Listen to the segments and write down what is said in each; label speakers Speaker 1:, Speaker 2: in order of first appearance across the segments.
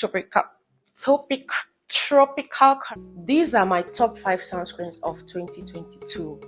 Speaker 1: tropical topic tropical. These are my top 5 sunscreens of 2022,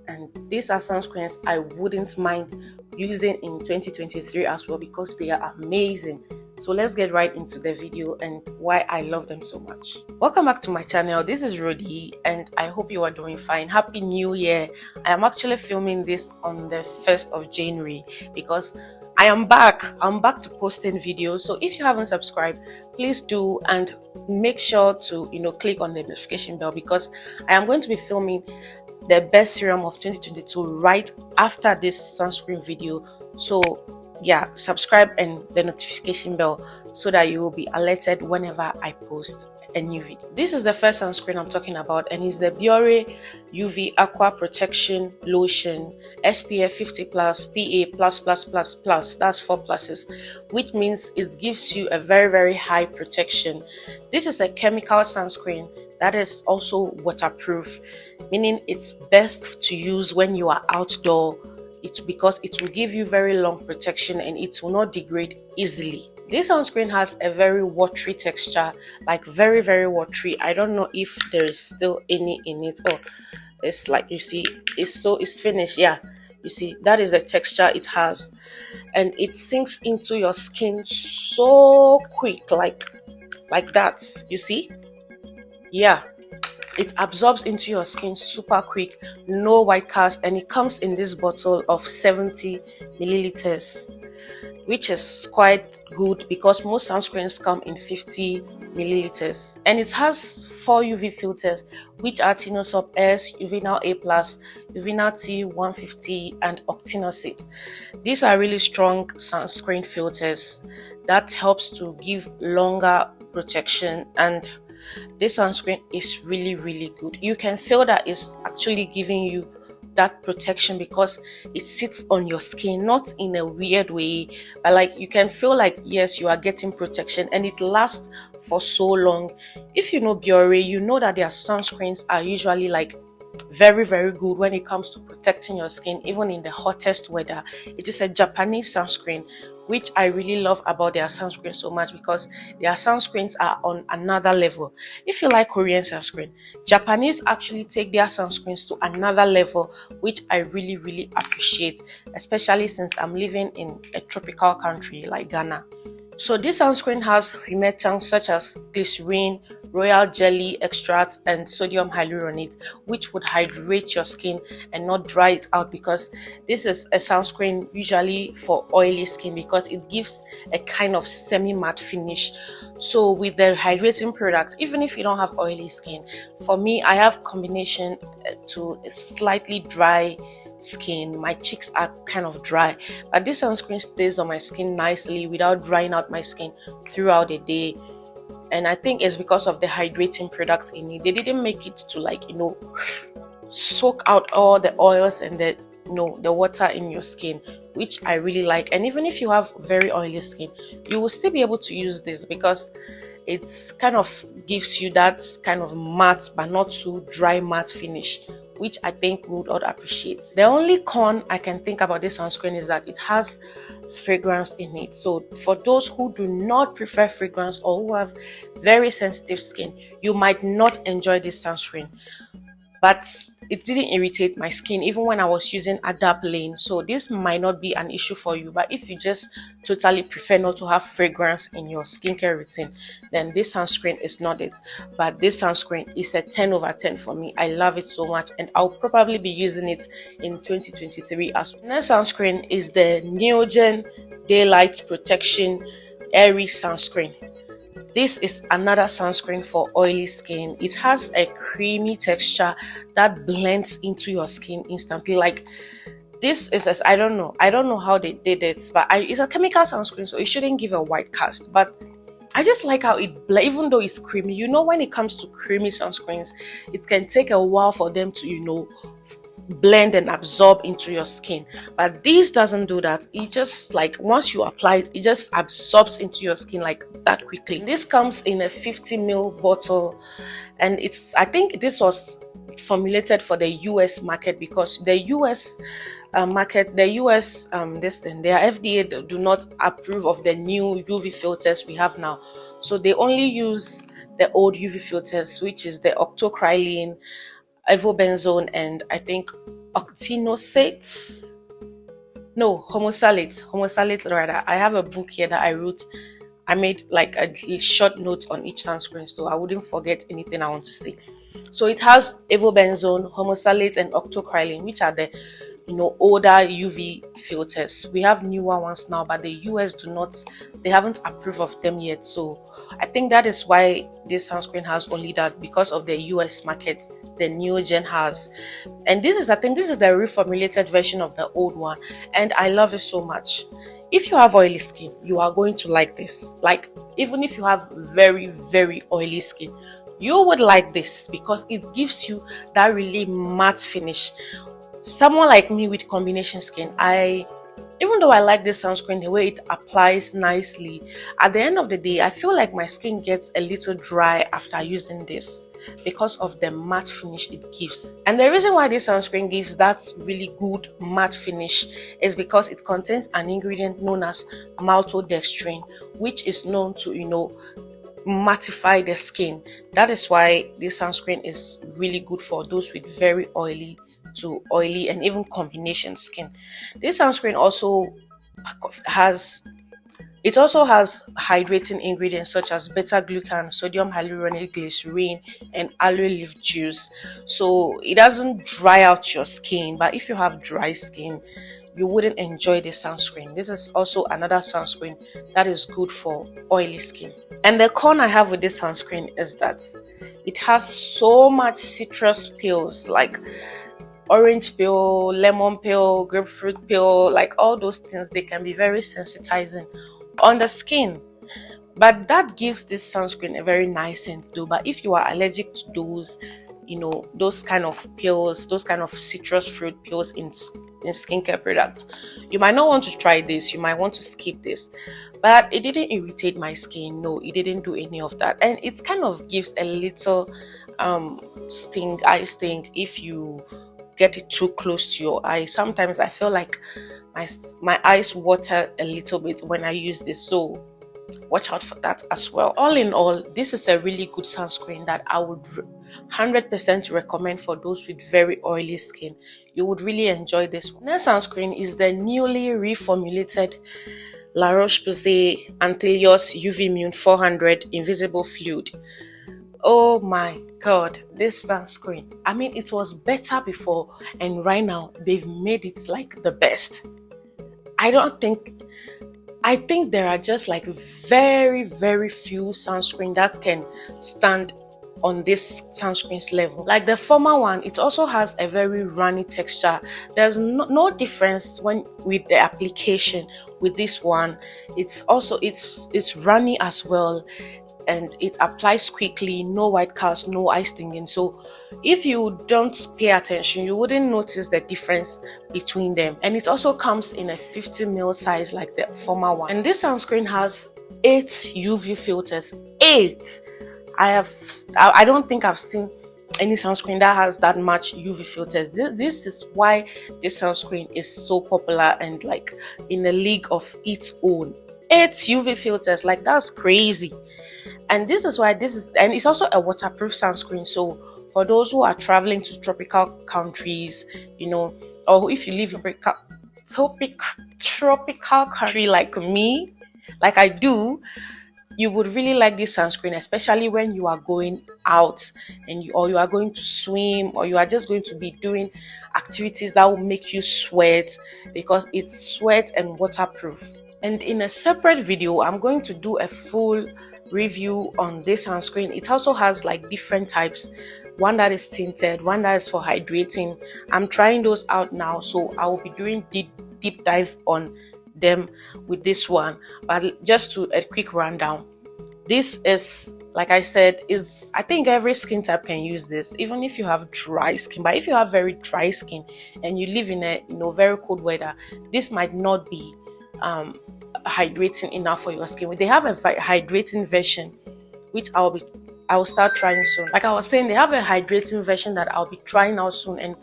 Speaker 1: and these are sunscreens I wouldn't mind using in 2023 as well because they are amazing. So let's get right into the video and why I love them so much. Welcome back to my channel. This is Rodi and I hope you are doing fine. Happy New Year. I am actually filming this on the 1st of January because I am back. I'm back to posting videos. So if you haven't subscribed, please do, and make sure to click on the notification bell because I am going to be filming the best serum of 2022 right after this sunscreen video. So yeah, subscribe and the notification bell so that you will be alerted whenever I post a new video. This is the first sunscreen I'm talking about, and it's the Biore UV Aqua Protection Lotion SPF 50 plus PA plus plus plus plus. That's 4 pluses, which means it gives you a very high protection. This is a chemical sunscreen that is also waterproof, meaning it's best to use when you are outdoor. It's because it will give you very long protection and it will not degrade easily. This sunscreen has a very watery texture, like very watery. I don't know if there is still any in it. Oh, it's like, you see, it's finished. Yeah, you see, that is the texture it has, and it sinks into your skin so quick, like that. You see, yeah. It absorbs into your skin super quick, no white cast, and it comes in this bottle of 70 milliliters, which is quite good because most sunscreens come in 50 milliliters. And it has 4 UV filters, which are Tinosop S, Uvinal A+, Uvinal T 150, and Octinoxate. These are really strong sunscreen filters that helps to give longer protection, and this sunscreen is really good. You can feel that it's actually giving you that protection because it sits on your skin, not in a weird way, but like you can feel like, yes, you are getting protection, and it lasts for so long. If you know Biore, you know that their sunscreens are usually like very good when it comes to protecting your skin, even in the hottest weather. It is a Japanese sunscreen, which I really love about their sunscreen so much because their sunscreens are on another level. If you like Korean sunscreen, Japanese actually take their sunscreens to another level, which I really appreciate, especially since I'm living in a tropical country like Ghana. So this sunscreen has humectants such as glycerin, royal jelly extract, and sodium hyaluronate, which would hydrate your skin and not dry it out, because this is a sunscreen usually for oily skin because it gives a kind of semi-matte finish. So with the hydrating products, even if you don't have oily skin, for me, I have combination to a slightly dry skin. My cheeks are kind of dry, but this sunscreen stays on my skin nicely without drying out my skin throughout the day. And I think it's because of the hydrating products in it. They didn't make it to soak out all the oils and the water in your skin, which I really like. And even if you have very oily skin, you will still be able to use this because it's kind of gives you that kind of matte but not too dry matte finish, which I think would all appreciate. The only con I can think about this sunscreen is that it has fragrance in it. So for those who do not prefer fragrance or who have very sensitive skin, you might not enjoy this sunscreen. But it didn't irritate my skin even when I was using Adapt Lane. So this might not be an issue for you, but if you just totally prefer not to have fragrance in your skincare routine, then this sunscreen is not it. But this sunscreen is a 10 over 10 for me. I love it so much, and I'll probably be using it in 2023 as well. Next sunscreen is the Neogen Daylight Protection Airy sunscreen. This is another sunscreen for oily skin. It has a creamy texture that blends into your skin instantly. Like, this is, I don't know how they did it, but it's a chemical sunscreen, so it shouldn't give a white cast. But I just like how it blends, even though it's creamy. You know, when it comes to creamy sunscreens, it can take a while for them to blend and absorb into your skin, but this doesn't do that. It just, like, once you apply it, it just absorbs into your skin like that quickly. This comes in a 50 ml bottle, and I think this was formulated for the US market because the US market, the US their FDA do not approve of the new UV filters we have now. So they only use the old UV filters, which is the octocrylene, ivobenzone, and I think octinoxate. No, homosalate rather. I have a book here that I wrote. I made like a short note on each sunscreen so I wouldn't forget anything I want to say. So it has ivobenzone, homosalate, and octocrylene, which are the older UV filters. We have newer ones now, but the US they haven't approved of them yet. So I think that is why this sunscreen has only that, because of the US market. The Neogen has, and I think this is the reformulated version of the old one, and I love it so much. If you have oily skin, you are going to like this. Like, even if you have very, very oily skin, you would like this because it gives you that really matte finish. Someone like me with combination skin, even though I like this sunscreen, the way it applies nicely, at the end of the day, I feel like my skin gets a little dry after using this because of the matte finish it gives. And the reason why this sunscreen gives that really good matte finish is because it contains an ingredient known as maltodextrin, which is known to, mattify the skin. That is why this sunscreen is really good for those with very oily to oily and even combination skin. This sunscreen also has hydrating ingredients such as beta-glucan, sodium hyaluronic, glycerin, and aloe leaf juice. So it doesn't dry out your skin, but if you have dry skin, you wouldn't enjoy this sunscreen. This is also another sunscreen that is good for oily skin. And the con I have with this sunscreen is that it has so much citrus peels, like orange peel, lemon peel, grapefruit peel, like all those things. They can be very sensitizing on the skin, but that gives this sunscreen a very nice scent though. But if you are allergic to those kind of peels, those kind of citrus fruit peels in skincare products, you might not want to try this. You might want to skip this. But it didn't irritate my skin. No, it didn't do any of that, and it kind of gives a little eye sting if you get it too close to your eye. Sometimes I feel like my eyes water a little bit when I use this, so watch out for that as well. All in all, this is a really good sunscreen that I would 100% recommend for those with very oily skin. You would really enjoy this one. Next sunscreen is the newly reformulated La Roche-Posay Anthelios UV Immune 400 Invisible Fluid. Oh my god, this sunscreen, I mean, it was better before, and right now they've made it like the best. I think there are just like very, very few sunscreen that can stand on this sunscreen's level. Like the former one, it also has a very runny texture. There's no difference with the application. With this one, it's runny as well, and it applies quickly, no white cast, no eye stinging. So if you don't pay attention, you wouldn't notice the difference between them. And it also comes in a 50 ml size like the former one. And this sunscreen has 8 UV filters. 8. I don't think I've seen any sunscreen that has that much UV filters. This is why this sunscreen is so popular and like in a league of its own. 8 UV filters, like that's crazy. And this is why and it's also a waterproof sunscreen. So for those who are traveling to tropical countries, or if you live in a tropical country like me, like I do, you would really like this sunscreen, especially when you are going out or you are going to swim, or you are just going to be doing activities that will make you sweat, because it's sweat and waterproof. And in a separate video, I'm going to do a full review on this sunscreen. It also has like different types, one that is tinted, one that is for hydrating. I'm trying those out now, so I will be doing deep dive on them with this one. But just to a quick rundown, this is, like I said, I think every skin type can use this, even if you have dry skin. But if you have very dry skin and you live in a very cold weather, this might not be hydrating enough for your skin. They have a hydrating version, which I will start trying soon. Like I was saying, they have a hydrating version that I'll be trying out soon, and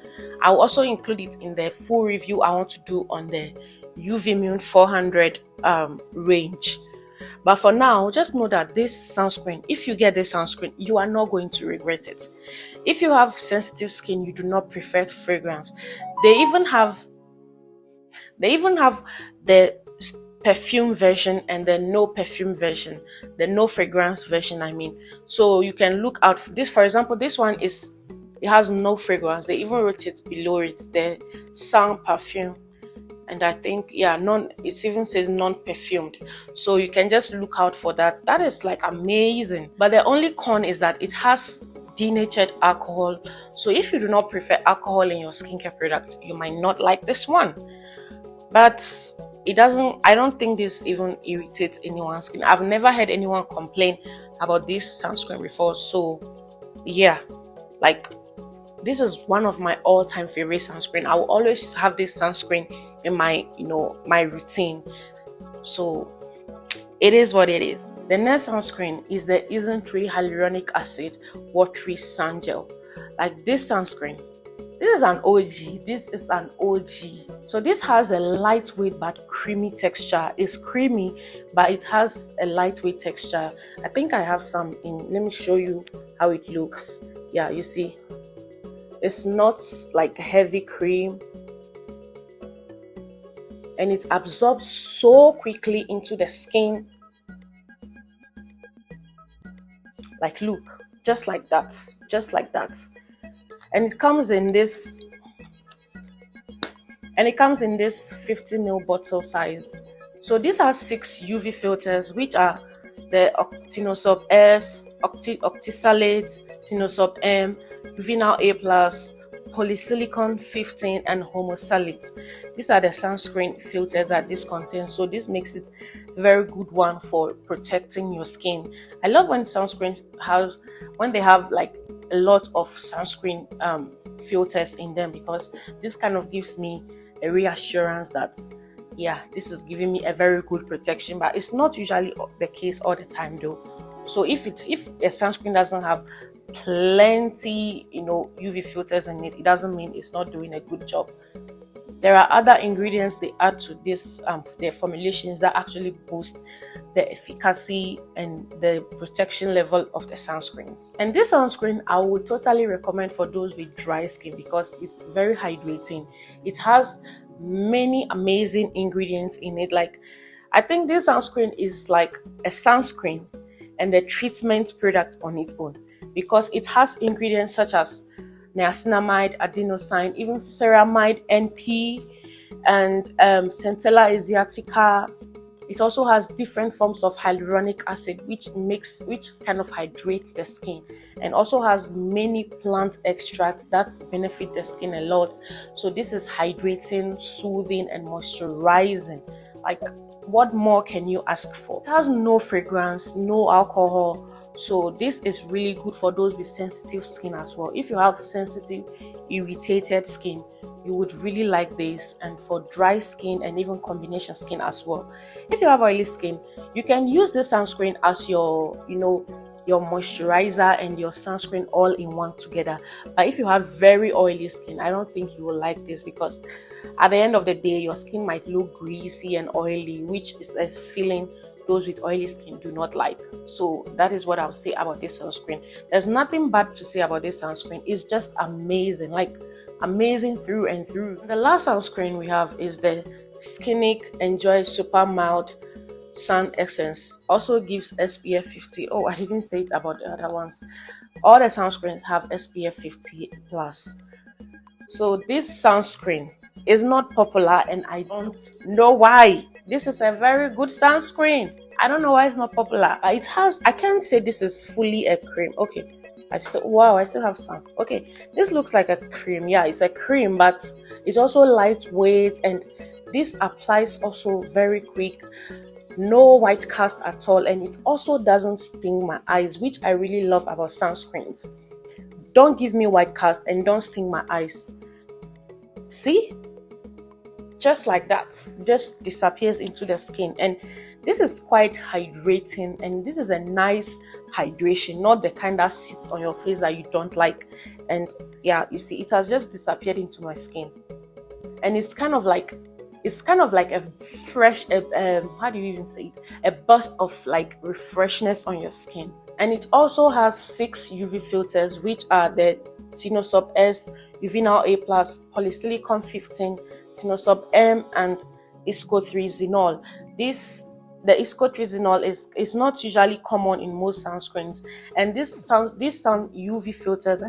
Speaker 1: I'll also include it in the full review I want to do on the UV Immune 400 range. But for now, just know that this sunscreen, if you get this sunscreen, you are not going to regret it. If you have sensitive skin, you do not prefer fragrance. They even have the perfume version and the no perfume version, the no fragrance version, I mean. So you can look out for this. For example, this one it has no fragrance. They even wrote it below it, the sans perfume. And I think, yeah, it even says non-perfumed. So you can just look out for that. That is like amazing. But the only con is that it has denatured alcohol. So if you do not prefer alcohol in your skincare product, you might not like this one. But I don't think this even irritates anyone's skin. I've never heard anyone complain about this sunscreen before. So yeah, like, this is one of my all-time favorite sunscreen. I will always have this sunscreen in my routine. So it is what it is. The next sunscreen is the Isntree Hyaluronic Acid Watery Sun Gel. Like, this sunscreen, this is an OG. This is an OG. So this has a lightweight but creamy texture. It's creamy, but it has a lightweight texture. I think I have some in. Let me show you how it looks. Yeah, you see. It's not like heavy cream, and it absorbs so quickly into the skin. Like, look, just like that, and it comes in this 50ml bottle size. So this has 6 UV filters, which are the Octinoxub S, Octisalate, Tinoxub M, Uvinal A+, Polysilicon 15, and Homosalate. These are the sunscreen filters that this contains. So this makes it a very good one for protecting your skin. I love when they have like a lot of sunscreen filters in them, because this kind of gives me a reassurance that, yeah, this is giving me a very good protection. But it's not usually the case all the time though. So if a sunscreen doesn't have plenty UV filters in it, it doesn't mean it's not doing a good job. There are other ingredients they add to this their formulations that actually boost the efficacy and the protection level of the sunscreens. And this sunscreen I would totally recommend for those with dry skin, because it's very hydrating. It has many amazing ingredients in it. Like, I think this sunscreen is like a sunscreen and a treatment product on its own, because it has ingredients such as niacinamide, adenosine, even ceramide NP, and Centella asiatica. It also has different forms of hyaluronic acid, which kind of hydrates the skin, and also has many plant extracts that benefit the skin a lot. So this is hydrating, soothing, and moisturizing. Like, what more can you ask for? It has no fragrance, no alcohol. So this is really good for those with sensitive skin as well. If you have sensitive, irritated skin, you would really like this, and for dry skin and even combination skin as well. If you have oily skin, you can use this sunscreen as your moisturizer and your sunscreen all in one together. But if you have very oily skin, I don't think you will like this, because at the end of the day, your skin might look greasy and oily, which is a feeling those with oily skin do not like. So that is what I'll say about this sunscreen. There's nothing bad to say about this sunscreen. It's just amazing, like amazing through and through. The last sunscreen we have is the Scinic Enjoy Super Mild Sun Essence. Also gives SPF 50. Oh, I didn't say it about the other ones. All the sunscreens have SPF 50 plus. So this sunscreen is not popular, and I don't know why. This is a very good sunscreen. I don't know why it's not popular. I can't say this is fully a cream. Okay. I still have some. Okay. This looks like a cream. Yeah, it's a cream, but it's also lightweight, and this applies also very quick. No white cast at all, and it also doesn't sting my eyes, which I really love about sunscreens. Don't give me white cast and don't sting my eyes. See? Just like that, just disappears into the skin. And this is quite hydrating, and this is a nice hydration, not the kind that sits on your face that you don't like. And yeah, you see, it has just disappeared into my skin, and it's kind of like it's kind of like a fresh, how do you even say it? A burst of like refreshness on your skin. And it also has 6 UV filters, which are the Tinosub S, Uvinal A+, Polysilicon 15, Tinosub M, and Isco 3 Zinol. The Isco 3 Zinol is not usually common in most sunscreens, and these UV filters,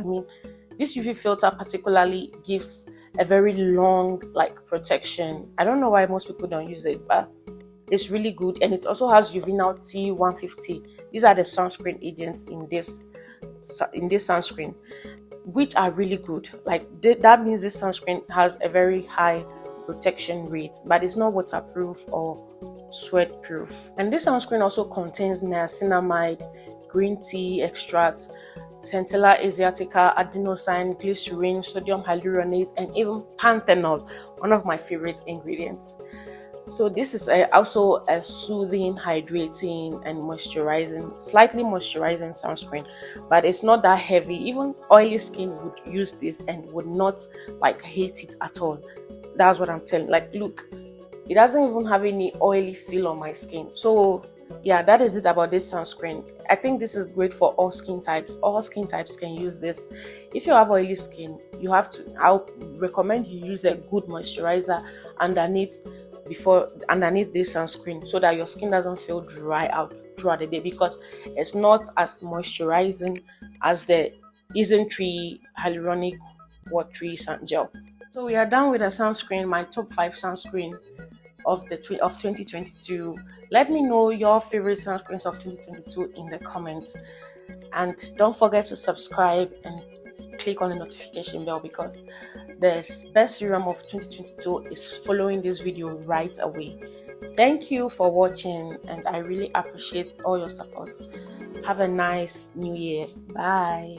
Speaker 1: this UV filter particularly gives a very long like protection. I don't know why most people don't use it, but it's really good. And it also has Uvinal T150. These are the sunscreen agents in this sunscreen, which are really good. Like that means this sunscreen has a very high protection rate, but it's not waterproof or sweat proof. And this sunscreen also contains niacinamide, green tea extracts, Centella asiatica, adenosine, glycerin, sodium hyaluronate, and even panthenol, one of my favorite ingredients. So this is also a soothing, hydrating, and slightly moisturizing sunscreen, but it's not that heavy. Even oily skin would use this and would not like hate it at all. That's what I'm telling. Like, look, it doesn't even have any oily feel on my skin. So yeah, that is it about this sunscreen. I think this is great for all skin types. All skin types can use this. If you have oily skin, I'll recommend you use a good moisturizer underneath this sunscreen, so that your skin doesn't feel dry out throughout the day, because it's not as moisturizing as the Isntree Hyaluronic Watery Sun Gel. So we are done with the sunscreen, my top 5 sunscreen of 2022. Let me know your favorite sunscreens of 2022 in the comments, and don't forget to subscribe and click on the notification bell, because the best serum of 2022 is following this video right away. Thank you for watching, and I really appreciate all your support. Have a nice new year. Bye.